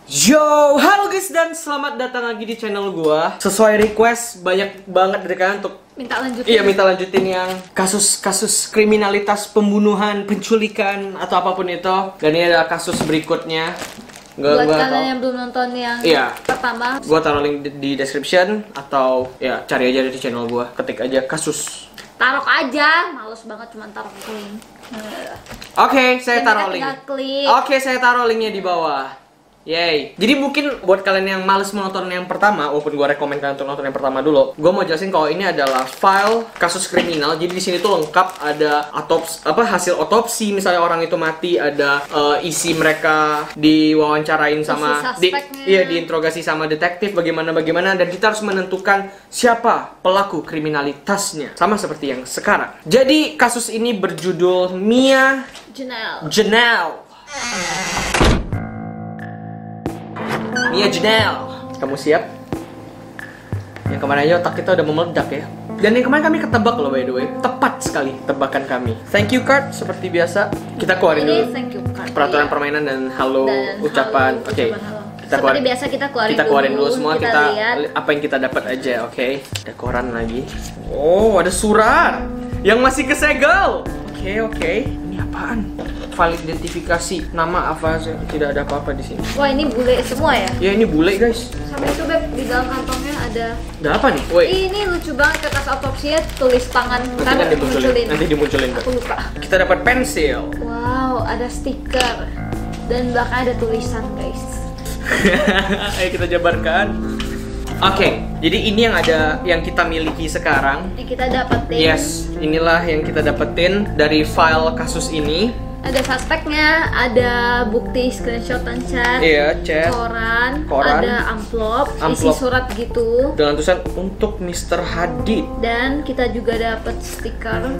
Yo, halo guys dan selamat datang lagi di channel gua. Sesuai request banyak banget dari kalian untuk minta lanjutin. Iya, minta lanjutin yang kasus-kasus kriminalitas, pembunuhan, penculikan atau apapun itu. Dan ini adalah kasus berikutnya. Buat kalian yang belum nonton yang pertama, gua taruh link di description atau ya cari aja di channel gua, ketik aja kasus. taruh aja, males banget cuman taruh link. Oke, saya taruh link. Klik. Oke, saya taruh linknya di bawah. Yay. Jadi mungkin buat kalian yang males menonton yang pertama, walaupun gue rekomen kalian untuk nonton yang pertama dulu, gue mau jelasin kalau ini adalah file kasus kriminal. Jadi di sini tuh lengkap, ada hasil otopsi, misalnya orang itu mati, ada isi mereka diwawancarain sama diinterogasi sama detektif bagaimana, dan kita harus menentukan siapa pelaku kriminalitasnya, sama seperti yang sekarang. Jadi kasus ini berjudul Mia Janelle. Mia Janelle, kamu siap? Yang kemarin aja otak kita udah meledak ya. Dan yang kemarin kami ketebak loh, by the way. Tepat sekali tebakan kami. Thank you card seperti biasa. Kita keluarin dulu thank you card, peraturan permainan dan halo ucapan. Oke. Seperti biasa kita keluarin dulu semua. Kita lihat apa yang kita dapat aja. Oke. Ada koran lagi. Oh, ada surat yang masih kesegel. Oke. Ini apaan? File identifikasi, nama apa sih? Tidak ada apa-apa di sini. Wah, ini bule semua ya? Ya, ini bule guys. Sampai itu Beb, di dalam kantongnya ada apa nih? Woi. Ini lucu banget, kertas otopsinya tulis tangan. Nanti dimunculin. Aku lupa. Kita dapat pensil. Wow, ada stiker dan belakangnya ada tulisan guys. Ayo kita jabarkan. Oke, jadi ini yang kita miliki sekarang. Yang kita dapetin. Yes, inilah yang kita dapetin dari file kasus ini. Ada suspeknya, ada bukti screenshotan chat, koran, ada amplop, isi surat gitu. Dengan tulisan untuk Mr. Hadid. Dan kita juga dapat stiker,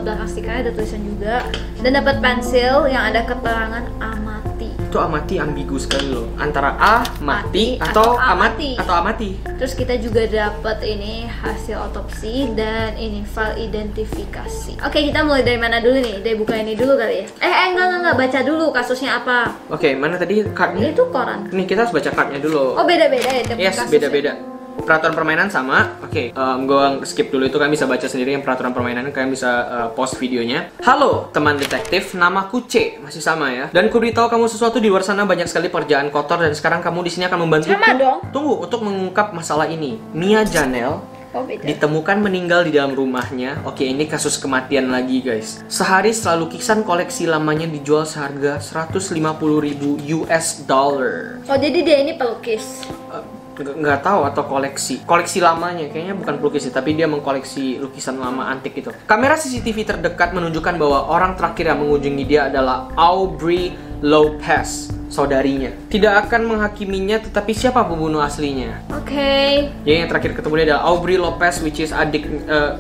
belakang stikernya ada tulisan juga. Dan dapat pensil yang ada keterangan amati. Itu amati ambigu sekali loh, antara mati atau amati. Terus kita juga dapat ini hasil otopsi dan ini file identifikasi. Oke, kita mulai dari mana dulu nih? Dari buka ini dulu kali ya? Enggak, baca dulu kasusnya apa. Oke, mana tadi cardnya? Itu koran. Nih, kita harus baca cardnya dulu. Oh, beda-beda ya? Yes, beda-beda. Peraturan permainan sama. Oke, gue skip dulu itu, kalian bisa baca sendiri yang peraturan permainan, kalian bisa pause videonya. Halo teman detektif, namaku C, masih sama ya. Dan ku beritahu kamu sesuatu, di luar sana banyak sekali pekerjaan kotor dan sekarang kamu di sini akan membantuku. Tunggu, untuk mengungkap masalah ini. Mia Janelle ditemukan meninggal di dalam rumahnya. Oke, ini kasus kematian lagi guys. Sehari setelah lukisan koleksi lamanya dijual seharga 150.000 US dollar. Oh, jadi dia ini pelukis? Nggak tahu, atau koleksi lamanya, kayaknya bukan pelukis sih, tapi dia mengkoleksi lukisan lama antik itu. Kamera CCTV terdekat menunjukkan bahwa orang terakhir yang mengunjungi dia adalah Aubrey Lopez, saudarinya. Tidak akan menghakiminya, tetapi siapa pembunuh aslinya? Oke. Yang terakhir ketemu dia adalah Aubrey Lopez, which is adik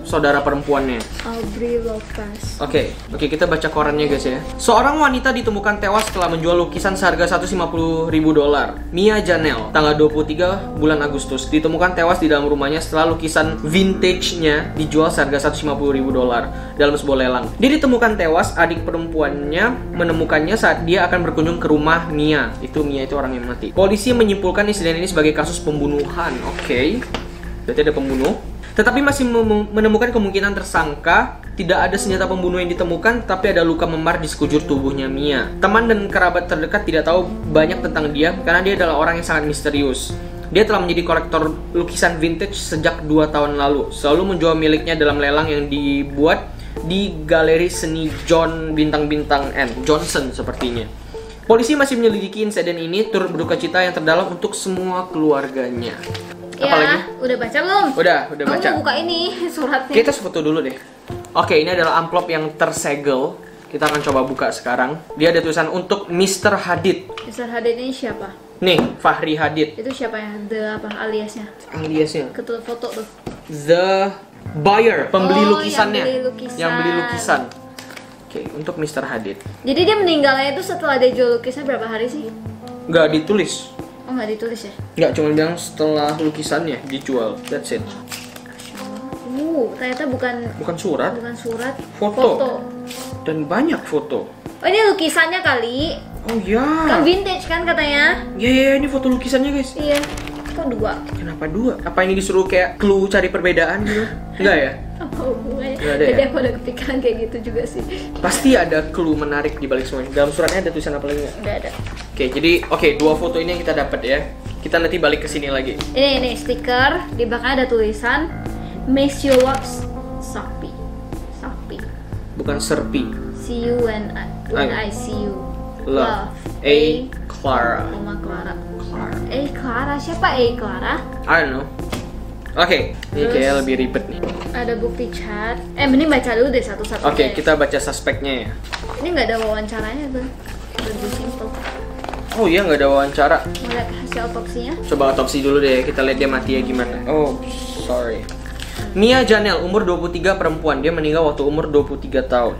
saudara perempuannya. Aubrey Lopez. Oke, kita baca korannya guys ya. Seorang wanita ditemukan tewas setelah menjual lukisan seharga 150.000 dolar. Mia Janelle, tanggal 23 bulan Agustus, ditemukan tewas di dalam rumahnya setelah lukisan vintage-nya dijual seharga 150.000 dolar dalam sebuah lelang. Dia ditemukan tewas, adik perempuannya menemukannya saat dia akan berkunjung ke rumah Mia itu orang yang mati. Polisi menyimpulkan insiden ini sebagai kasus pembunuhan. Oke. Berarti ada pembunuh. Tetapi masih menemukan kemungkinan tersangka. Tidak ada senjata pembunuh yang ditemukan, tapi ada luka memar di sekujur tubuhnya Mia. Teman dan kerabat terdekat tidak tahu banyak tentang dia karena dia adalah orang yang sangat misterius. Dia telah menjadi kolektor lukisan vintage sejak 2 tahun lalu. Selalu menjual miliknya dalam lelang yang dibuat di galeri seni John bintang-bintang N. Johnson sepertinya. Polisi masih menyelidiki insiden ini, turut berduka cita yang terdalam untuk semua keluarganya. Ya, apalagi? Udah baca belum? Udah baca. Kamu buka ini suratnya. Kita foto dulu deh. Oke, ini adalah amplop yang tersegel. Kita akan coba buka sekarang. Dia ada tulisan untuk Mr. Hadid. Mr. Hadid ini siapa? Nih, Fahri Hadid. Itu siapa ya? Aliasnya? Aliasnya. Ketua foto tuh. The buyer, pembeli lukisannya. Yang beli lukisan. Oke, untuk Mr. Hadid. Jadi dia meninggalnya itu setelah dia jual lukisan berapa hari sih? Nggak ditulis. Oh, nggak ditulis ya? Nggak, cuma bilang setelah lukisannya dijual. That's it. Ternyata bukan surat. Bukan surat. Foto. Dan banyak foto. Oh, ini lukisannya kali. Oh ya. Kan vintage kan katanya? Ya, ini foto lukisannya guys. Iya. Kok 2? Kenapa 2? Apa ini disuruh kayak clue cari perbedaan gitu? Enggak ya? Apa hubungannya? Nggak ada Jadi ya? aku ada kepikiran kayak gitu juga sih. Pasti ada clue menarik di balik semuanya. Dalam suratnya ada tulisan apa lagi nggak? Nggak ada. Oke, jadi 2 foto ini yang kita dapat ya. Kita nanti balik ke sini lagi. Ini stiker, di belakangnya ada tulisan Makes you love Sapi. Bukan Serpi. See you when I see you. Love. A. Clara. Oma Clara. Clara. Clara, siapa Clara? I don't know. Oke, ini Terus- kayak lebih ribet nih. Ada bukti chat. Mending baca dulu deh satu-satu. Oke, kita baca suspeknya ya. Ini nggak ada wawancaranya tuh. Lebih simple. Oh iya, nggak ada wawancara. Mau lihat hasil otopsinya? Coba otopsi dulu deh, kita lihat dia mati ya gimana. Oh, sorry. Mia Janelle, umur 23, perempuan. Dia meninggal waktu umur 23 tahun.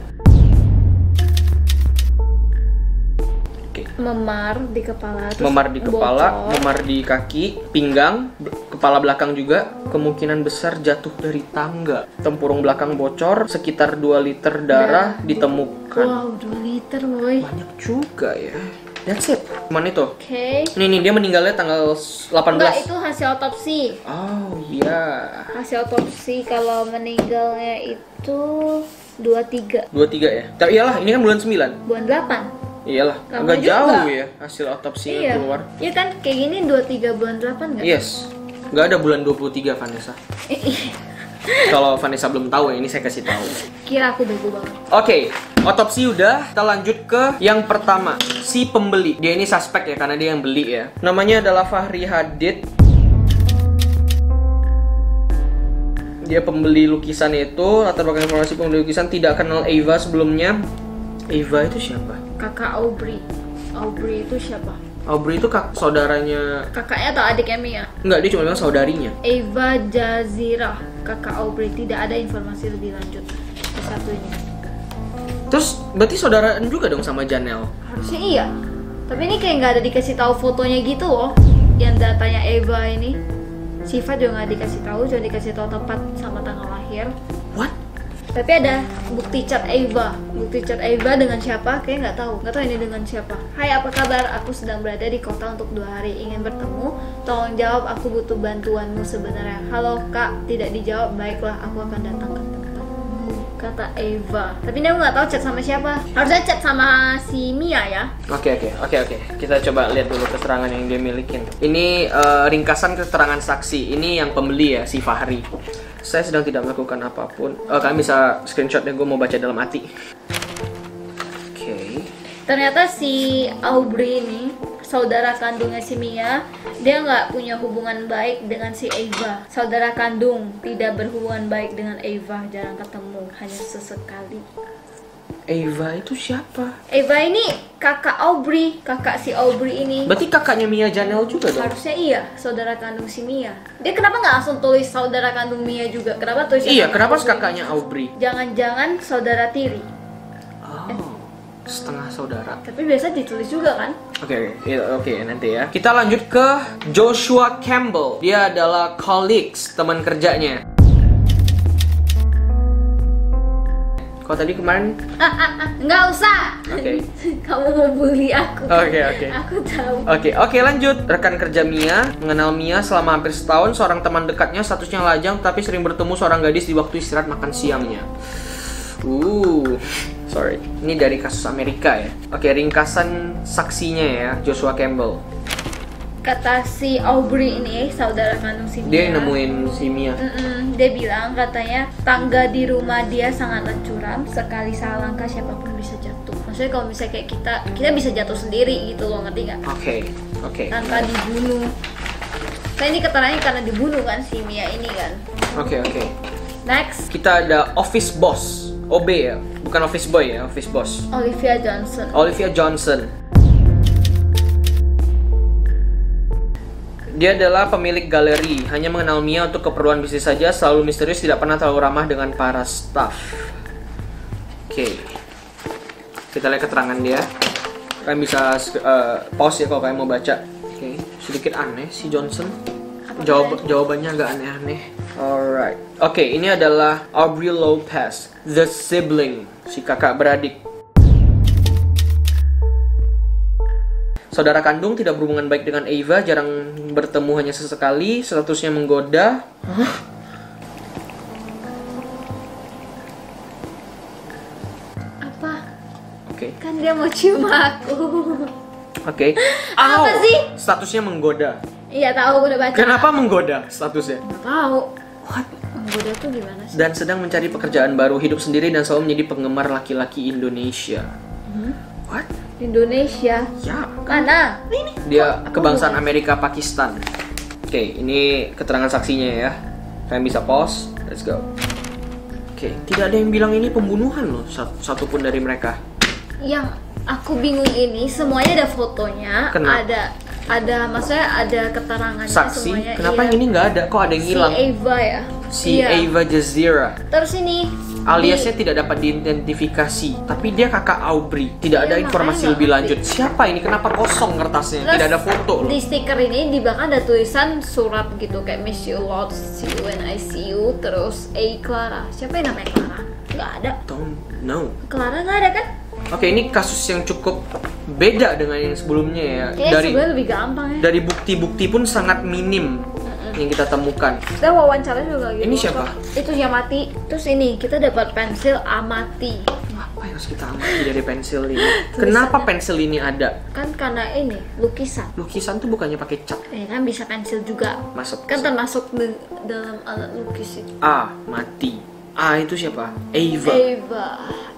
Oke. Memar di kepala. Terus Memar di kepala, bocor. memar di kaki, pinggang, kepala belakang juga. Kemungkinan besar jatuh dari tangga. Tempurung belakang bocor, sekitar 2 liter darah ditemukan. Wow, 2 liter boy. Banyak juga ya. That's it. Mana itu? Oke. Nih, dia meninggalnya tanggal 18. Enggak, itu hasil otopsi. Oh iya. Hasil otopsi kalau meninggalnya itu 23 23 ya? Tapi iyalah, ini kan bulan 9. bulan 8. Iyalah, Lama agak juga. jauh ya hasil otopsinya Iya. keluar. Iya kan kayak gini 23 bulan 8 enggak? Yes. Nggak ada bulan 23 Vanessa. Kalau Vanessa belum tahu ya, ini saya kasih tahu. Kira aku bego banget. Oke, otopsi udah. Kita lanjut ke yang pertama, si pembeli. Dia ini suspek ya, karena dia yang beli ya. Namanya adalah Fahri Hadid. Dia pembeli lukisan itu. Latar belakang informasi pembeli lukisan, tidak kenal Eva sebelumnya. Eva itu siapa? Kakak Aubrey. Aubrey itu siapa? Aubrey itu saudaranya. Kakaknya atau adiknya Mia? Enggak, dia cuma bilang saudarinya. Eva Jazira, kakak Aubrey. Tidak ada informasi lebih lanjut. Satu ini. Terus berarti saudaraan juga dong sama Janelle. Harusnya iya. Tapi ini kayak nggak ada dikasih tahu fotonya gitu loh. Yang datanya Eva ini. Sifat juga nggak dikasih tahu, cuma dikasih tahu tempat sama tanggal lahir. What? Tapi ada bukti chat Eva. Bukti chat Eva dengan siapa? Kayak nggak tahu. Nggak tahu ini dengan siapa. Hai, apa kabar? Aku sedang berada di kota untuk 2 hari. Ingin bertemu. Tolong jawab. Aku butuh bantuanmu sebenarnya. Halo kak. Tidak dijawab. Baiklah. Aku akan datang ke tempatmu. Kata Eva. Tapi dia nggak tahu chat sama siapa. Harusnya chat sama si Mia ya. Oke. Kita coba lihat dulu keterangan yang dia milikin. Ini ringkasan keterangan saksi. Ini yang pembeli ya, si Fahri. Saya sedang tidak melakukan apapun. Kalian bisa screenshot ya, gue mau baca dalam hati. Oke. Ternyata si Aubrey ini saudara kandungnya si Mia, dia nggak punya hubungan baik dengan si Eva. Saudara kandung tidak berhubungan baik dengan Eva, jarang ketemu, hanya sesekali. Eva itu siapa? Eva ini kakak Aubrey, kakak si Aubrey ini. Berarti kakaknya Mia Janelle juga dong? Harusnya iya, saudara kandung si Mia. Dia kenapa nggak langsung tulis saudara kandung Mia juga? Kenapa tulis? Iya, kenapa kakaknya Aubrey? Jangan-jangan saudara tiri. Oh, setengah saudara. Tapi biasa ditulis juga kan? Oke, nanti ya. Kita lanjut ke Joshua Campbell. Dia adalah colleagues, teman kerjanya. Kok tadi kemarin? Nggak usah. Oke. Kamu mau bully aku. Oke. Aku tahu. Oke, lanjut. Rekan kerja Mia, mengenal Mia selama hampir setahun. Seorang teman dekatnya, statusnya lajang, tapi sering bertemu seorang gadis di waktu istirahat makan siangnya. Sorry. Ini dari kasus Amerika ya. Oke, ringkasan saksinya ya, Joshua Campbell. Kata si Aubrey ini, saudara kandung si Mia. Dia yang nemuin si Mia. Dia bilang katanya tangga di rumah dia sangatlah curam. Sekali salah langkah siapapun bisa jatuh. Maksudnya kalau misalnya kayak kita bisa jatuh sendiri gitu loh, ngerti nggak? Oke. Tanpa dibunuh. Nah ini keterangannya karena dibunuh kan si Mia ini kan. Oke. Next, Kita ada office boss, OB ya, bukan office boy ya, office boss. Olivia Johnson. Olivia Johnson. Dia adalah pemilik galeri, hanya mengenal Mia untuk keperluan bisnis saja, selalu misterius, tidak pernah terlalu ramah dengan para staff. Oke. Kita lihat keterangan dia. Kalian bisa pause ya kalau kalian mau baca. Oke. Sedikit aneh si Johnson. Jawabannya agak aneh-aneh. Alright. Oke, ini adalah Aubrey Lopez, the sibling, si kakak beradik. Saudara kandung tidak berhubungan baik dengan Ava, jarang bertemu hanya sesekali, statusnya menggoda. Hah? Apa? Oke. Kan dia mau cium aku. Oke. Apa sih? Statusnya menggoda. Iya tahu, udah baca. Kenapa menggoda statusnya? Nggak tahu. What? Menggoda tuh gimana sih? Dan sedang mencari pekerjaan baru, hidup sendiri dan selalu menjadi penggemar laki-laki Indonesia. What? Indonesia. Ya. Mana? Ini. Dia kebangsaan Amerika Pakistan. Oke, ini keterangan saksinya ya. Kalian bisa pause. Let's go. Oke, tidak ada yang bilang ini pembunuhan loh, satupun dari mereka. Yang aku bingung ini semuanya ada fotonya, Kenapa? ada maksudnya ada keterangannya Saksi. semuanya. Kenapa yang ini nggak ada? Kok ada yang hilang? Si Ava ya. Si Iya. Ava Jazira. Terus ini Aliasnya tidak dapat diidentifikasi, tapi dia kakak Aubrey. Tidak Iya, ada informasi makanya lebih nggak lanjut. Siapa ini? Kenapa kosong kertasnya? Terus Tidak ada foto loh. di stiker ini di belakang ada tulisan surat gitu kayak miss you a lot, see you when I see you, terus A Clara. Siapa yang namanya Clara? Nggak ada. Don't know. Clara nggak ada kan? Oke, ini kasus yang cukup beda dengan yang sebelumnya ya. Kayaknya sebenarnya lebih gampang ya. Dari bukti-bukti pun sangat minim yang kita temukan. Kita wawancara juga lagi. Ini workshop. siapa? Itu Yamati. Terus ini kita dapat pensil Amati. Apa yang harus kita amati dari pensil ini? Kenapa pensil ini ada? Kan karena ini lukisan. Lukisan tuh bukannya pakai cat. Kan bisa pensil juga. Masuk. Kan termasuk dalam alat lukis itu. A, mati. A itu siapa? Ava. Ava,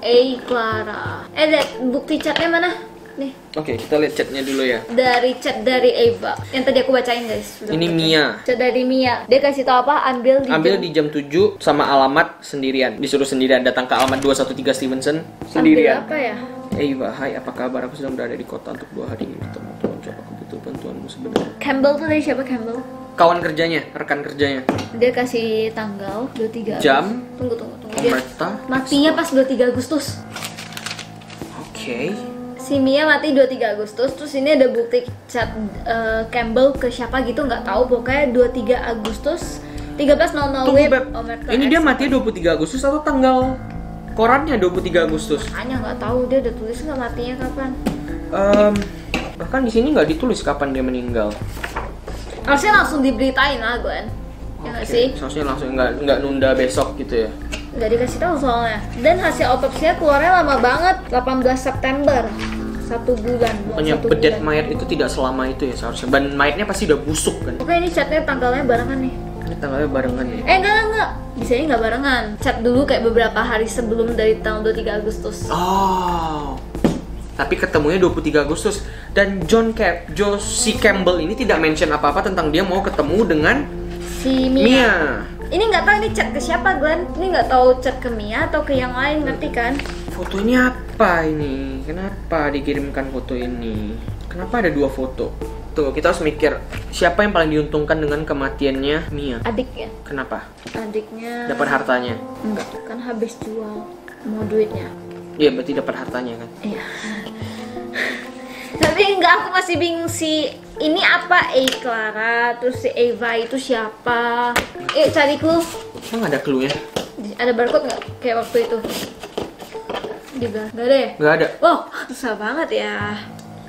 A Clara. Lihat bukti catnya mana? Nih, Oke, kita lihat chatnya dulu ya. dari chat dari Ava. Yang tadi aku bacain guys. Sudah Ini baca. Mia. Chat dari Mia. Dia kasih tahu apa? Ambil Di jam 7 sama alamat sendirian. Disuruh sendirian datang ke alamat 213 Stevenson sendirian. Ambil apa ya? Ava, hai apa kabar? Aku sedang berada di kota untuk 2 hari ini bertemu. Tolong jawab, aku butuh bantuanmu sebenarnya. Campbell tuh dari siapa Campbell? Kawan kerjanya, rekan kerjanya. Dia kasih tanggal 23 Jam. Tunggu. Dia Omerta. matinya pas 23 Agustus. Oke. Si Mia mati 23 Agustus. Terus ini ada bukti chat Campbell ke siapa gitu nggak tahu. Pokoknya 23 Agustus 13.00 Tunggu, WIB Beb. Omerta Ini dia X. mati 23 Agustus atau tanggal korannya 23 Agustus? Makanya nggak tahu dia udah tulis nggak matinya kapan. Bahkan di sini nggak ditulis kapan dia meninggal. Harusnya langsung diberitain lah Gwen. Ya nggak Oke, sih? seharusnya langsung nggak nunda besok gitu ya. Nggak dikasih tahu soalnya. Dan hasil otopsinya keluarnya lama banget, 18 September. 1 bulan. belum Pokoknya 1 bedet bulan. mayat itu tidak selama itu ya seharusnya. Dan mayatnya pasti udah busuk kan. Oke, ini chatnya tanggalnya barengan nih. Ini tanggalnya barengan ya. Enggak. Bisanya nggak barengan. Chat dulu kayak beberapa hari sebelum dari tanggal 23 Agustus. Oh. Tapi ketemunya 23 Agustus dan Josie Campbell ini tidak mention apa-apa tentang dia mau ketemu dengan Si Mia. Mia. Ini nggak tahu ini chat ke siapa Glenn. Ini nggak tahu chat ke Mia atau ke yang lain, ngerti kan? Foto ini apa ini? Kenapa dikirimkan foto ini? Kenapa ada 2 foto? Tuh, kita harus mikir siapa yang paling diuntungkan dengan kematiannya Mia. Adiknya. Kenapa? Adiknya. Dapat hartanya. Enggak, kan habis jual. Mau duitnya. Iya, berarti dapat hartanya kan. Iya. Tapi enggak, aku masih bingung si ini apa A Clara, terus si Ava itu siapa? Cari clue. Emang ada clue-nya? Ada barcode nggak kayak waktu itu? Nggak ada ya? Nggak ada. Wow, susah banget ya.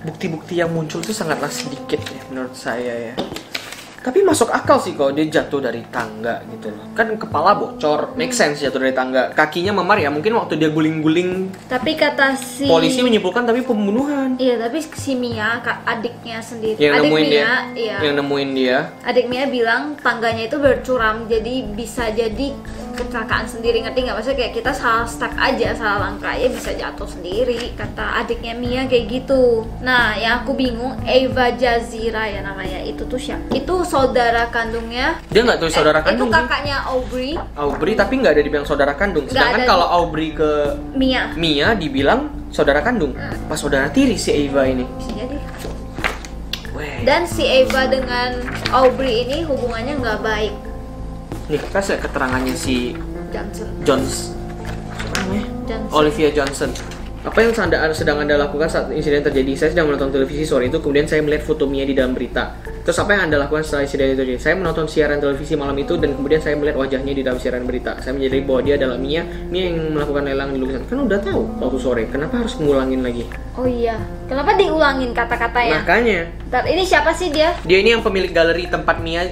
Bukti-bukti yang muncul itu sangatlah sedikit ya menurut saya ya. Tapi masuk akal sih kalau dia jatuh dari tangga gitu loh. Kan kepala bocor, make sense jatuh dari tangga. Kakinya memar ya, mungkin waktu dia guling-guling. Tapi kata si Polisi menyimpulkan tapi pembunuhan. Iya, tapi si Mia, adiknya sendiri. Yang adik nemuin dia. Iya. Yang nemuin dia. Adik Mia bilang tangganya itu bercuram, jadi bisa jadi kecelakaan sendiri, ngerti nggak? Maksudnya kayak kita salah stuck aja, salah langkah ya bisa jatuh sendiri, kata adiknya Mia kayak gitu. Nah, yang aku bingung, Ava Jazira ya namanya, itu tuh siapa? Itu saudara kandungnya. Dia nggak tulis saudara kandung Itu sih. kakaknya Aubrey. Aubrey tapi nggak ada dibilang saudara kandung. Nggak Sedangkan ada kalau Aubrey ke Mia. Mia dibilang saudara kandung. Pas saudara tiri si Ava ini. Bisa jadi. Weh. Dan si Ava dengan Aubrey ini hubungannya nggak baik. Nih, kasih keterangannya si Johnson. Siapa namanya? Johnson. Olivia Johnson. Apa yang sedang Anda lakukan saat insiden terjadi? Saya sedang menonton televisi sore itu, kemudian saya melihat foto Mia di dalam berita. Terus apa yang Anda lakukan setelah insiden itu? Saya menonton siaran televisi malam itu dan kemudian saya melihat wajahnya di dalam siaran berita. Saya menyadari bahwa dia adalah Mia yang melakukan lelang di lukisan. Kan udah tahu waktu sore, kenapa harus ngulangin lagi? Oh iya, kenapa diulangin kata-katanya? Makanya. Ntar, ini siapa sih dia? Dia ini yang pemilik galeri tempat Mia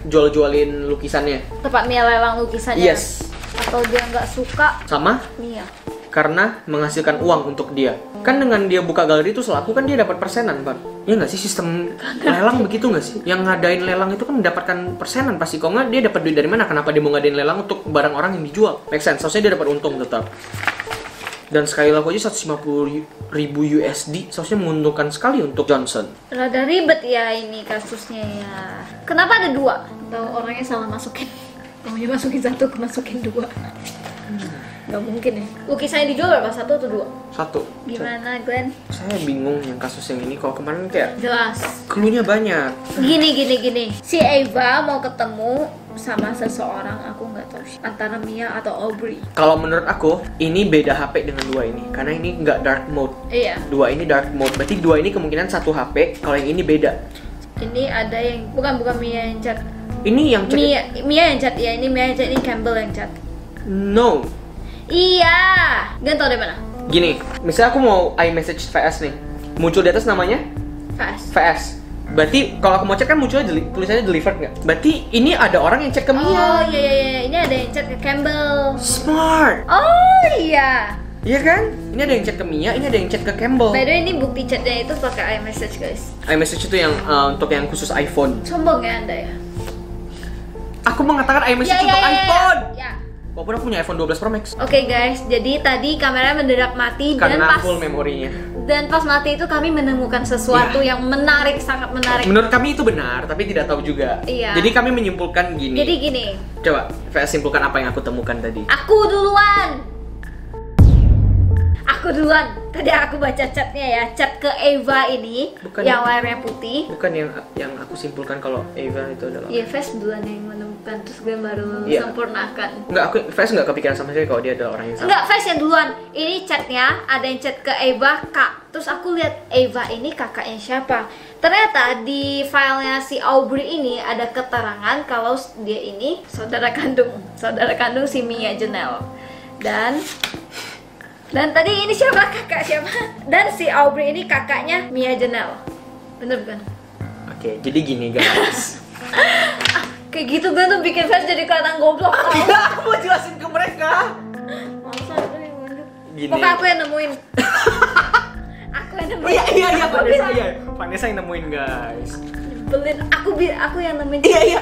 jual-jualin lukisannya. Tempat Mia lelang lukisannya? Yes. Atau dia nggak suka Sama? Mia? Karena menghasilkan uang untuk dia. Kan dengan dia buka galeri itu selaku kan dia dapat persenan, Pak. Ya nggak sih sistem lelang begitu nggak sih? Yang ngadain lelang itu kan mendapatkan persenan pasti. Kok nggak dia dapat duit dari mana? Kenapa dia mau ngadain lelang untuk barang orang yang dijual? Make sense. Seharusnya dia dapat untung tetap. Dan sekali laku aja 150.000 USD, seharusnya menguntungkan sekali untuk Johnson. Rada ribet ya ini kasusnya ya. Kenapa ada 2? Atau orangnya salah masukin? Maunya masukin 1, masukin 2. Gak mungkin ya. Lukisannya dijual berapa? 1 atau 2? 1. Gimana Glenn? Saya bingung yang kasus yang ini. Kalau kemarin kayak Jelas. cluenya banyak. Gini. Si Eva mau ketemu sama seseorang, aku nggak tahu antara Mia atau Aubrey. Kalau menurut aku, ini beda HP dengan 2 ini. Karena ini nggak dark mode. Iya. 2 ini dark mode. Berarti 2 ini kemungkinan satu HP. Kalau yang ini beda. Ini ada yang bukan Mia yang chat. Ini yang chat. Mia yang chat ya. Ini Mia yang chat. Ini Campbell yang chat. No. Iya. Gak tau dari mana. Gini, misalnya aku mau iMessage VS nih. Muncul di atas namanya Fast. VS. Berarti kalau aku mau chat kan munculnya tulisannya delivered nggak? Berarti ini ada orang yang chat ke Mia. Oh iya. Ini ada yang chat ke Campbell. Smart. Oh iya. Iya kan? Ini ada yang chat ke Mia, ini ada yang chat ke Campbell. By the way, ini bukti chatnya itu pakai iMessage guys. iMessage itu yang untuk yang khusus iPhone. Sombong ya anda ya. Aku mengatakan iMessage untuk iPhone. Ya. Walaupun aku punya iPhone 12 Pro Max. Oke guys, jadi tadi kameranya mendadak mati dan Karena pas full memorinya. dan pas mati itu kami menemukan sesuatu yang menarik, sangat menarik. Menurut kami itu benar, tapi tidak tahu juga. Iya. Jadi kami menyimpulkan gini. Jadi gini, Coba, VS simpulkan apa yang aku temukan tadi. aku duluan. Tadi aku baca chatnya ya, chat ke Eva ini. Bukan yang yang- warnanya putih. Bukan yang aku simpulkan kalau Eva itu adalah. Iya, Fes duluan yang menemukan, terus gue baru Iya. sempurnakan. Enggak, VS enggak kepikiran sama sekali kalau dia adalah orang yang sama. Enggak, Fes yang duluan. Ini chatnya, ada yang chat ke Eva, Kak. Terus aku lihat Eva ini kakaknya siapa. Ternyata di filenya si Aubrey ini ada keterangan kalau dia ini saudara kandung si Mia Janelle. Dan tadi ini siapa, kakak siapa? Dan si Aubrey ini kakaknya Mia Janelle. Bener bukan? Oke, jadi gini guys. Kayak gitu gue tuh bikin Fes jadi kelihatan goblok. Ya, aku mau jelasin ke mereka. Masa itu yang nunjuk. Gini. Pokoknya aku yang nemuin. Aku yang nemuin. Iya, Aku Vanessa bilang, iya. Vanessa yang nemuin guys. Nyebelin. Aku yang nemuin. Iya.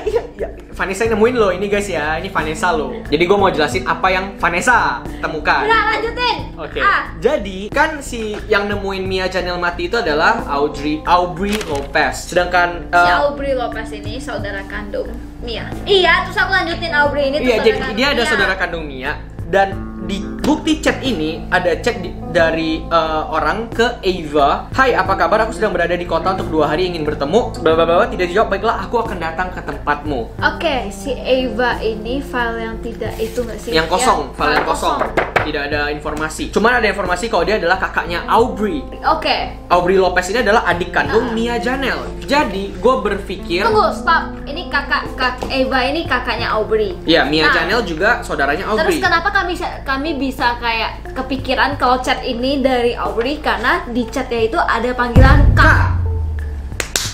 Vanessa yang nemuin loh ini guys ya. Ini Vanessa loh. Jadi gue mau jelasin apa yang Vanessa temukan. Udah lanjutin. Oke. Ah. Jadi kan si yang nemuin Mia Janelle mati itu adalah Aubrey Lopez. Sedangkan Si Aubrey Lopez ini saudara kandung Mia. Iya, terus aku lanjutin Aubrey ini tuh iya, saudara jadi kandung dia ada Mia. saudara kandung Mia dan di bukti chat ini ada chat dari orang ke Eva. Hai, apa kabar? Aku sedang berada di kota untuk 2 hari ingin bertemu. Blablabla, tidak dijawab. Baiklah, aku akan datang ke tempatmu. Oke, si Eva ini file yang tidak itu nggak sih? Yang kosong, file yang kosong. Tidak ada informasi. Cuman ada informasi kalau dia adalah kakaknya Aubrey. Oke. Aubrey Lopez ini adalah adik kandung Mia Janelle. Jadi, gue berpikir Tunggu, stop. Ini kakak Eva ini kakaknya Aubrey. ya, Mia Nah, Janelle juga saudaranya Terus Aubrey. kenapa kami bisa kayak kepikiran kalau chat ini dari Aubrey karena di chatnya itu ada panggilan Kak.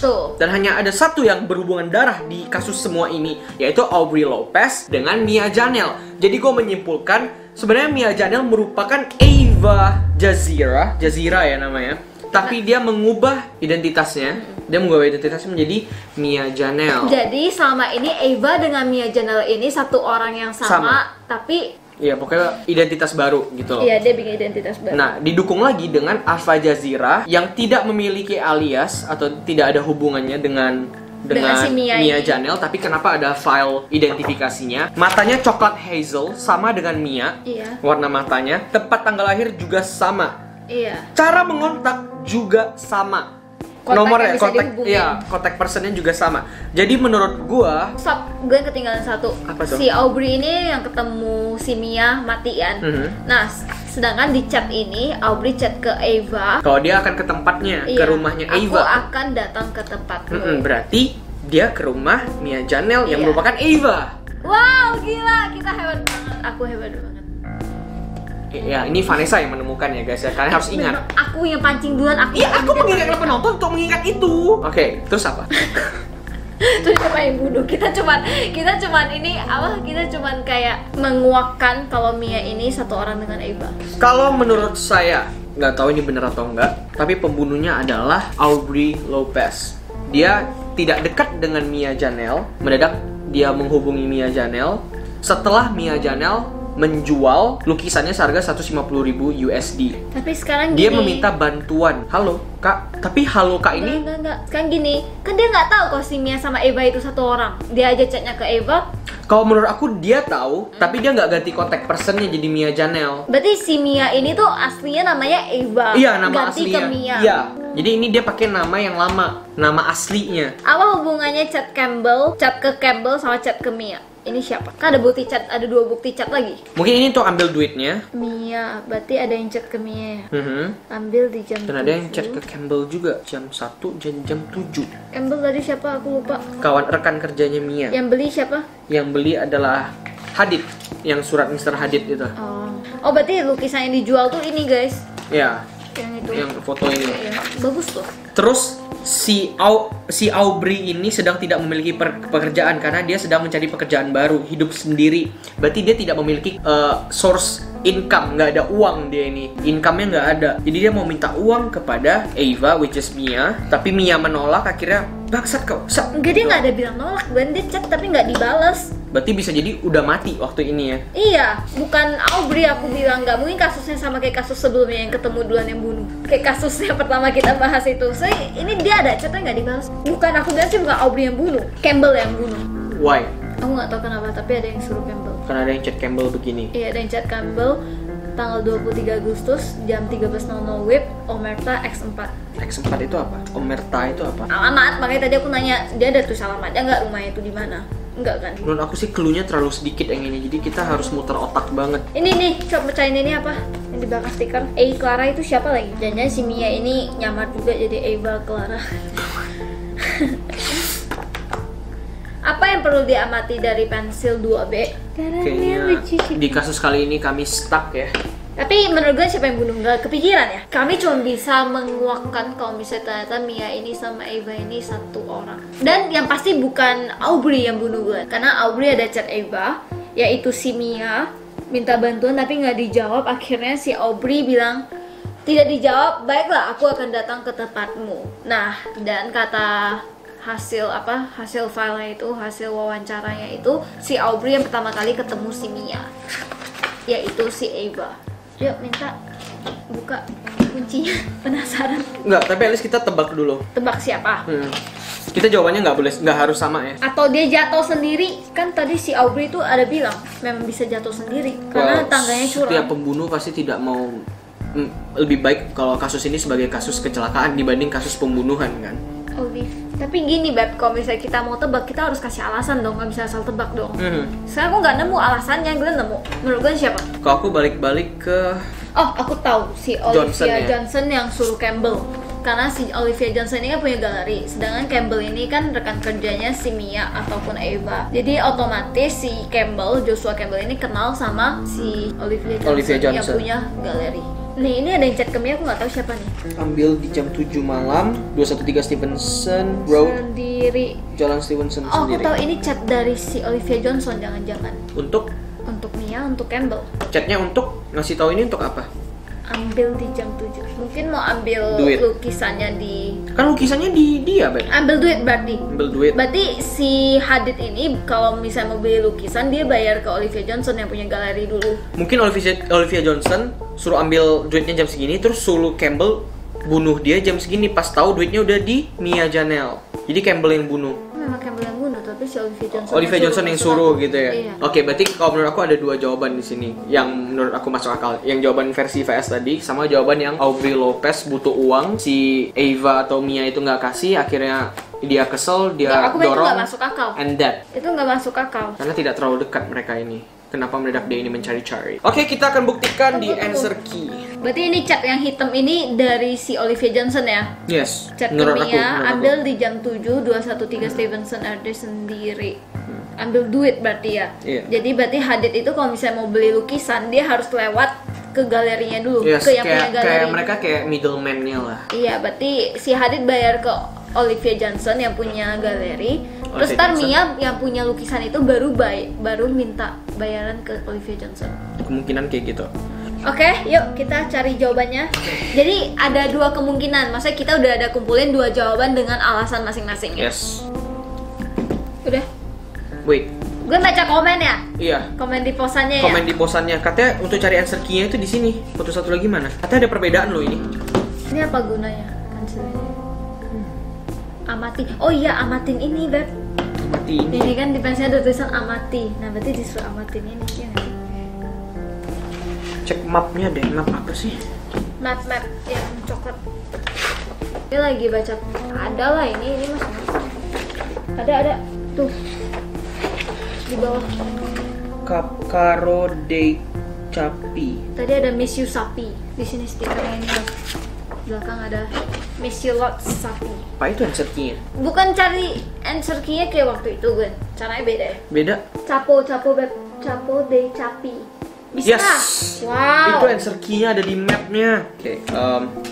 Tuh. Dan hanya ada satu yang berhubungan darah di kasus semua ini, yaitu Aubrey Lopez dengan Mia Janelle. Jadi gue menyimpulkan sebenarnya Mia Janelle merupakan Eva Jazira ya namanya. Tapi dia mengubah identitasnya. Dia mengubah identitasnya menjadi Mia Janelle. Jadi selama ini Eva dengan Mia Janelle ini satu orang yang sama. Tapi Iya, pokoknya identitas baru gitu loh. iya, dia bikin identitas baru. Nah, didukung lagi dengan Alfa Jazira yang tidak memiliki alias atau tidak ada hubungannya dengan si Mia Mia ini. Janelle, tapi kenapa ada file identifikasinya? Matanya coklat hazel sama dengan Mia. Iya. Warna matanya, tempat tanggal lahir juga sama. Iya. Cara mengontak juga sama. kontak nomornya, yang bisa kontak, dihubungin. iya, kontak personnya juga sama. Jadi menurut gua, Stop, gue ketinggalan satu. Apa tuh? Si Aubrey ini yang ketemu si Mia mati kan. Nah, sedangkan di chat ini Aubrey chat ke Ava. kalau dia akan ke tempatnya, ke Iya, rumahnya Aku Ava. akan datang ke tempatmu. Berarti dia ke rumah Mia Janel yang Iya. merupakan Ava. Wow, gila, kita hebat banget. Aku hebat banget. Ya, ini Vanessa yang menemukan ya guys ya. Kalian harus ingat. Memang aku yang pancing duluan. Iya, aku mengingatkan penonton untuk mengingat itu. Oke, terus apa? Terus siapa yang bunuh? Kita cuman ini apa? Kita cuman kayak menguakkan kalau Mia ini satu orang dengan Ava. Kalau menurut saya, nggak tahu ini benar atau enggak, tapi pembunuhnya adalah Aubrey Lopez. Dia tidak dekat dengan Mia Janel. Mendadak dia menghubungi Mia Janel setelah Mia Janel menjual lukisannya seharga 150.000 USD. Tapi sekarang Dia gini, meminta bantuan. Halo, Kak. Tapi halo, Kak ini enggak. Sekarang gini, kan dia nggak tahu kalau si Mia sama Ava itu satu orang. Dia aja chatnya ke Ava. kalau menurut aku dia tahu, tapi dia nggak ganti kontak personnya jadi Mia Janel. Berarti si Mia ini tuh aslinya namanya Ava. Iya, nama ganti aslinya. ke Mia. Iya. Jadi ini dia pakai nama yang lama, nama aslinya. Apa hubungannya chat ke Campbell sama chat ke Mia? Ini siapa? Kan ada bukti chat, ada 2 bukti chat lagi. Mungkin ini untuk ambil duitnya. Mia, berarti ada yang chat ke Mia ya? Mhm. Ambil di jam Dan ada yang 7. chat ke Campbell juga jam 1 dan jam 7. Campbell tadi siapa? Aku lupa. Kawan rekan kerjanya Mia. Yang beli siapa? Yang beli adalah Hadid, yang surat Mr. Hadid itu. Oh, berarti lukisan yang dijual tuh ini guys. Ya, Yang itu. yang foto ini. Ya, bagus tuh. Terus si Aubrey ini sedang tidak memiliki pekerjaan karena dia sedang mencari pekerjaan baru, hidup sendiri. Berarti dia tidak memiliki source income, nggak ada uang dia ini. Income-nya nggak ada. Jadi dia mau minta uang kepada Ava, which is Mia. Tapi Mia menolak, akhirnya bangsat kau. Enggak, dia nggak ada bilang nolak, dan dia chat tapi nggak dibales. Berarti bisa jadi udah mati waktu ini ya. Iya, bukan Aubrey aku bilang. Nggak mungkin kasusnya sama kayak kasus sebelumnya yang ketemu duluan yang bunuh. Kayak kasusnya pertama kita bahas itu. So, ini dia ada chatnya nggak dibalas. Bukan, aku bilang sih bukan Aubrey yang bunuh, Campbell yang bunuh. Why? Aku nggak tahu kenapa, tapi ada yang suruh Campbell. Karena ada yang chat Campbell begini. Iya, ada yang chat Campbell tanggal 23 Agustus jam 13.00 WIB Omerta X4. X4 itu apa? Omerta itu apa? Alamat, makanya tadi aku nanya dia ada tuh alamatnya nggak, rumahnya itu di mana? Enggak kan? Menurut aku sih clue-nya terlalu sedikit yang ini. Jadi kita harus muter otak banget. Ini nih, coba pecahin ini apa? Yang di belakang stiker. Clara itu siapa lagi? Jangan si Mia ini nyamar juga jadi Ava Clara. Apa yang perlu diamati dari pensil 2B? Kayaknya di kasus kali ini kami stuck ya. Tapi menurut gue siapa yang bunuh? Nggak kepikiran ya? Kami cuma bisa menguakkan kalau misalnya ternyata Mia ini sama Ava ini satu orang. Dan yang pasti bukan Aubrey yang bunuh gue. Karena Aubrey ada chat Ava, yaitu si Mia minta bantuan tapi nggak dijawab. Akhirnya si Aubrey bilang, tidak dijawab, baiklah aku akan datang ke tempatmu. Nah, dan kata hasil filenya itu, hasil wawancaranya itu, si Aubrey yang pertama kali ketemu si Mia, yaitu si Ava. Yuk, minta buka kuncinya. Penasaran? Enggak, tapi at least kita tebak dulu. Tebak siapa? Kita jawabannya nggak harus sama ya. Atau dia jatuh sendiri? Kan tadi si Aubrey itu ada bilang memang bisa jatuh sendiri karena tangganya Setiap curam. pembunuh pasti tidak mau lebih baik kalau kasus ini sebagai kasus kecelakaan dibanding kasus pembunuhan kan. Olive. Tapi gini Beb, kalau misalnya kita mau tebak, kita harus kasih alasan dong, nggak bisa asal tebak dong. Sekarang aku nggak nemu alasannya, Glenn nemu. Menurut Glenn siapa? Kalau aku balik ke Oh, aku tahu, si Olivia Johnson, ya? Johnson yang suruh Campbell. Karena si Olivia Johnson ini kan punya galeri, sedangkan Campbell ini kan rekan kerjanya si Mia ataupun Ava. Jadi otomatis si Joshua Campbell ini kenal sama si Olivia Johnson. Yang punya galeri. Nih, ini ada yang chat ke Mia, aku nggak tahu siapa nih. ambil di jam 7 malam 213 Stevenson Road, Sendiri. Jalan Stevenson Oh, aku sendiri. tahu ini chat dari si Olivia Johnson, jangan-jangan. Untuk Untuk Mia, untuk Campbell. chatnya untuk ngasih tahu ini untuk apa? Ambil di jam 7. Mungkin mau ambil Duit. lukisannya di... Kan lukisannya di dia, Ben. Ambil duit berarti. Ambil duit. Berarti si Hadid ini kalau misalnya mau beli lukisan, dia bayar ke Olivia Johnson yang punya galeri dulu. Mungkin Olivia Johnson suruh ambil duitnya jam segini, terus suruh Campbell bunuh dia jam segini pas tahu duitnya udah di Mia Janel. Jadi Campbell yang bunuh. Memang Campbell yang bunuh, tapi tapi si Olivia Johnson. Olivia Johnson yang suruh gitu ya. Iya. Oke, berarti kalau menurut aku ada dua jawaban di sini yang menurut aku masuk akal. Yang jawaban versi VS tadi sama jawaban yang Aubrey Lopez butuh uang, si Eva atau Mia itu nggak kasih, akhirnya dia kesel, dia Nggak, aku bilang itu dorong, nggak masuk akal. and that. Itu nggak masuk akal. Karena tidak terlalu dekat mereka ini. Kenapa mendadak dia ini mencari-cari? Oke, kita akan buktikan di Tunggu. answer key. Berarti ini cat yang hitam ini dari si Olivia Johnson ya? Yes. Cat menurut Mia aku. ambil di jam 7.213 Stevenson RD sendiri. Ambil duit berarti ya. Iya. Jadi berarti Hadid itu kalau misalnya mau beli lukisan dia harus lewat ke galerinya dulu, Yes, ke yang punya kayak galeri. mereka kayak middleman-nya lah. Iya, berarti si Hadid bayar ke Olivia Johnson yang punya galeri. Terus Olivia ntar Johnson. Mia yang punya lukisan itu baru minta bayaran ke Olivia Johnson. Kemungkinan kayak gitu. Oke, yuk kita cari jawabannya. Jadi ada dua kemungkinan. Maksudnya kita udah ada kumpulin dua jawaban dengan alasan masing-masing ya. Yes. Udah. Wait. Gue baca komen ya. Iya. Komen di posannya ya. Komen di posannya. Katanya untuk cari answer key-nya itu di sini. Foto satu lagi mana? Katanya ada perbedaan loh ini. Ini apa gunanya? Kansilnya. Amati. Oh iya, amatin ini, Beb. Mati ini. Ini kan di pensnya ada tulisan amati. Nah, berarti disuruh amatin ini ya nggak sih? Cek mapnya deh. Map apa sih? Map yang coklat. Ini lagi baca. Ada lah ini mas. Ada tuh di bawah. Caro de Capi. Tadi ada Miss You Sapi. Di sini stikernya ini Mas. Belakang ada Miss You Lot Sapi. Apa itu answer key-nya? Bukan cari answer key-nya kayak waktu itu kan. Caranya beda ya. Beda. Capo de Capi. Bisa. Yes. Wow. Itu answer key-nya ada di mapnya. Oke.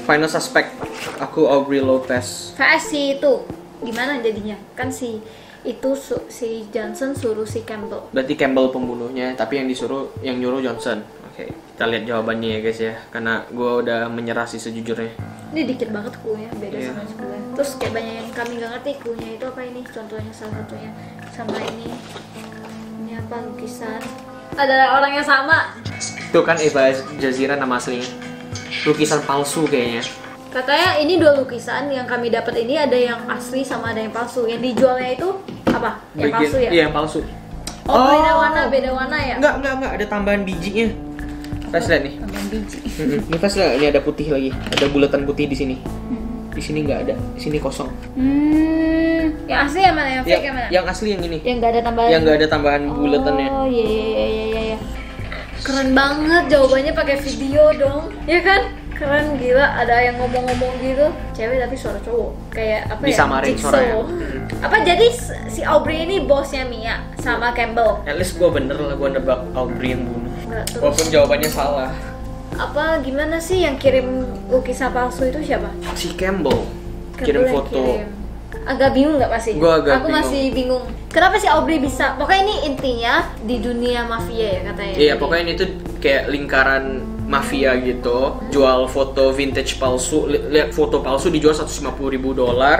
Final suspect. Aku Aubrey Lopez. VS itu gimana jadinya? Kan si si Johnson suruh si Campbell. Berarti Campbell pembunuhnya, tapi yang nyuruh Johnson. Oke, kita lihat jawabannya ya guys ya. Karena gue udah menyerah sih sejujurnya. Ini dikit banget clue-nya, beda Iya. sama clue. Terus kayak banyak yang kami gak ngerti clue-nya itu apa ini. Contohnya salah satunya sama ini. Ini apa lukisan? Ada orang yang sama. Itu kan Eva Jazira nama aslinya. Lukisan palsu kayaknya. Katanya ini dua lukisan yang kami dapat ini ada yang asli sama ada yang palsu. Yang dijualnya itu apa? Yang palsu ya? Iya, yang palsu. Oh, beda warna ya? Enggak, ada tambahan bijinya. Pas lihat nih. Tambahan biji. Ini pas lihat, ini ada putih lagi. Ada bulatan putih di sini. Di sini nggak ada, di sini kosong. Yang asli yang mana? Yang fake yang mana? Yang asli yang ini. Yang nggak ada tambahan. Yang nggak ada tambahan bulatannya. Oh iya. Keren banget jawabannya pakai video dong, ya kan? Keren gila, ada yang ngomong-ngomong gitu, cewek tapi suara cowok, kayak apa Disamarin ya? suaranya. Apa jadi si Aubrey ini bosnya Mia sama Campbell? At least gue bener lah, gue nebak Aubrey yang bunuh. Nggak, terus Walaupun jawabannya salah. apa gimana sih yang kirim lukisan palsu itu siapa? Si Campbell kirim Campbell yang foto. kirim. Agak bingung nggak masih? Gua agak Aku bingung. masih bingung. Kenapa sih Aubrey bisa? Pokoknya ini intinya di dunia mafia ya katanya. Iya, pokoknya ini tuh kayak lingkaran mafia gitu, jual foto vintage palsu, lihat foto palsu dijual $150.000.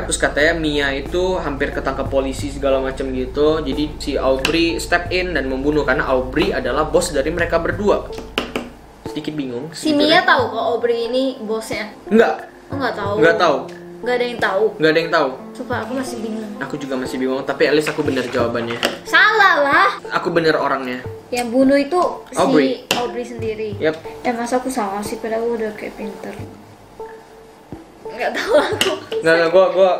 Terus katanya Mia itu hampir ketangkep polisi segala macam gitu. Jadi si Aubrey step in dan membunuh karena Aubrey adalah bos dari mereka berdua. Sedikit bingung. Si Mia tahu kalau Aubrey ini bosnya? Enggak, Oh nggak tahu. enggak tahu, Nggak ada yang tahu. enggak ada yang tahu. Sumpah aku masih bingung. Aku juga masih bingung, tapi at least aku bener jawabannya. Salah lah. Aku bener orangnya. Yang bunuh itu Aubrey. si Aubrey sendiri. Yap. Masa aku salah sih, padahal aku udah kayak pinter. Nggak tahu aku. Nggak,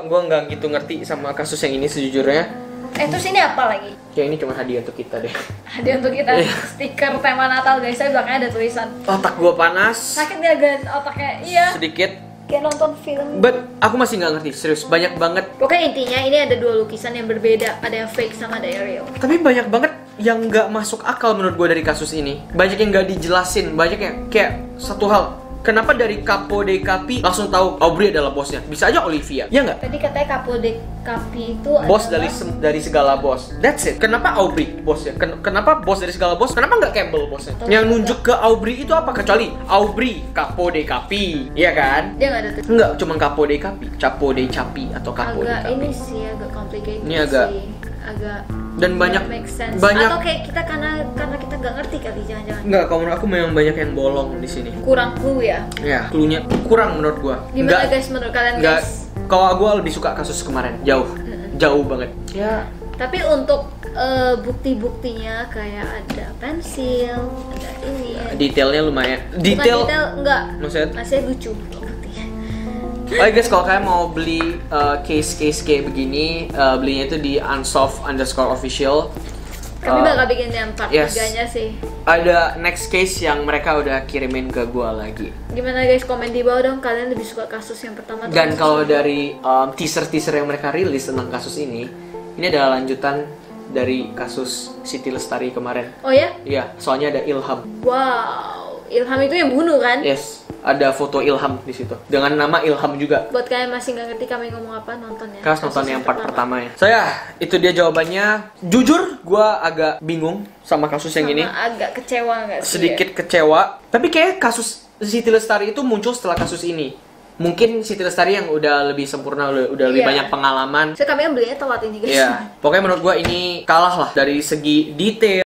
gua nggak gitu ngerti sama kasus yang ini sejujurnya. Terus ini apa lagi? Kayak ini cuma hadiah untuk kita deh. Hadiah untuk kita stiker tema Natal guys. Saya belakangnya ada tulisan. Otak gua panas. Sakit nggak guys otaknya? Iya. Sedikit. Kayak nonton film. But aku masih nggak ngerti, serius banyak banget. Pokoknya intinya ini ada dua lukisan yang berbeda. Ada yang fake sama ada yang real. Tapi banyak banget yang nggak masuk akal menurut gue dari kasus ini. Banyak yang nggak dijelasin, banyak yang kayak satu hal. Kenapa dari Capo de Capi langsung tahu Aubrey adalah bosnya? Bisa aja Olivia, ya nggak? Tadi katanya Capo de Capi itu Bos adalah dari segala bos. That's it. Kenapa Aubrey bosnya? Kenapa bos dari segala bos? Kenapa nggak Campbell bosnya? Yang nunjuk ke Aubrey itu apa? Kecuali Aubrey Capo de Capi, iya kan? dia nggak ada tuh. Enggak, cuma Capo de Capi, Capo de Capi atau Capo de Agak Capi. ini sih agak complicated Ini agak- sih. Agak Dan banyak- make sense. banyak- Atau kayak kita karena kita nggak ngerti kali jangan-jangan. Enggak, kalau menurut aku memang banyak yang bolong di sini. Kurang clue ya. Ya, clue-nya kurang menurut gua. Gimana guys menurut kalian Enggak. guys? Kalau gua lebih suka kasus kemarin, jauh banget. Ya, Tapi untuk bukti-buktinya kayak ada pensil, ada ini. Detailnya lumayan. Bukan Detail enggak. maksudnya? Masih lucu buktinya. Oh guys, kalau kalian mau beli case kayak begini, belinya itu di unsolved_official. Kami bakal bikin yang part yes. 3-nya sih. Ada next case yang mereka udah kirimin ke gua lagi. Gimana guys, komen di bawah dong, kalian lebih suka kasus yang pertama atau Dan kasus kalau yang dari teaser yang mereka rilis tentang kasus ini adalah lanjutan dari kasus Siti Lestari kemarin. Oh ya? Iya, soalnya ada Ilham. Wow, Ilham itu yang bunuh kan? Yes, ada foto Ilham di situ dengan nama Ilham juga. Buat kalian masih nggak ngerti kami ngomong apa, nonton ya. Kalian nonton yang part pertama ya. So ya, itu dia jawabannya. Jujur, gua agak bingung sama kasus yang ini. Agak kecewa nggak sih? Sedikit kecewa. Tapi kayak kasus Siti Lestari itu muncul setelah kasus ini. Mungkin Siti Lestari yang udah lebih sempurna, udah lebih banyak pengalaman. So kami kan belinya telat ini guys. Iya, pokoknya menurut gua ini kalah lah dari segi detail.